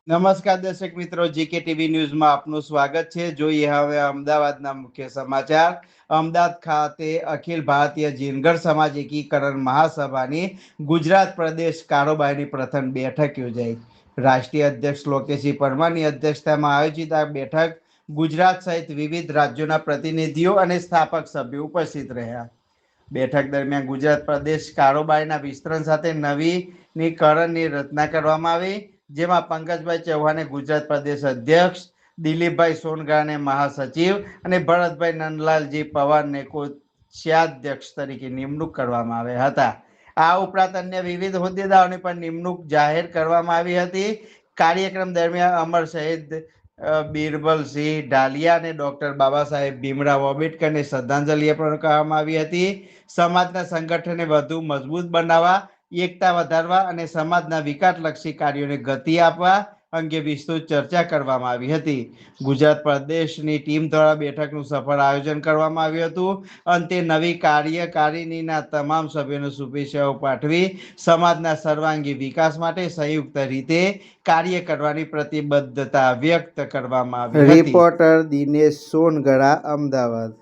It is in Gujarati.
નમસ્કાર દર્શક મિત્રો, જીકે ટીવી ન્યૂઝમાં આપનું સ્વાગત છે. જોઈએ હવે અમદાવાદના મુખ્ય સમાચાર. અમદાવાદ ખાતે અખિલ ભારતીય જીનગર સમાજ એકીકરણ મહાસભાની ગુજરાત પ્રદેશ કારોબારીની પ્રથમ બેઠક યોજાઈ. રાષ્ટ્રીય અધ્યક્ષ લોકેશજી પરમારની અધ્યક્ષતામાં આયોજિત આ બેઠક ગુજરાત સહિત વિવિધ રાજ્યોના પ્રતિનિધિઓ અને સ્થાપક સભ્યો ઉપસ્થિત રહ્યા. બેઠક દરમિયાન ગુજરાત પ્રદેશ કારોબારીના વિસ્તરણ સાથે નવીનીકરણની રચના કરવામાં આવી, જેમાં પંકજભાઈ ચૌહાણે ગુજરાત પ્રદેશ અધ્યક્ષ, દિલીપભાઈ સોનગરાને મહાસચિવ અને ભરતભાઈ નંદલાલજી પવારને કોષાધ્યક્ષ તરીકે નિમણૂક કરવામાં આવ્યા હતા. આ ઉપરાંત અન્ય વિવિધ હોદ્દેદારોની પણ નિમણૂક જાહેર કરવામાં આવી હતી. કાર્યક્રમ દરમિયાન અમર શહીદ બિરબલસિંહ ઢાલિયા અને ડોક્ટર બાબા સાહેબ ભીમરાવ આંબેડકરને શ્રદ્ધાંજલિ અર્પણ કરવામાં આવી હતી. સમાજના સંગઠનને વધુ મજબૂત બનાવવા, એકતા વધારવા અને સમાજના વિકાસલક્ષી કાર્યોને ગતિ આપવા અંગે વિસ્તૃત ચર્ચા કરવામાં આવી હતી. ગુજરાત પ્રદેશની ટીમ દ્વારા બેઠકનું સફળ આયોજન કરવામાં આવ્યું હતું. અંતે નવી કાર્યકારિણીના તમામ સભ્યોને શુભેચ્છાઓ પાઠવી સમાજના સર્વાંગી વિકાસ માટે સંયુક્ત રીતે કાર્ય કરવાની પ્રતિબદ્ધતા વ્યક્ત કરવામાં આવી હતી. રિપોર્ટર દિનેશ સોનગરા, અમદાવાદ.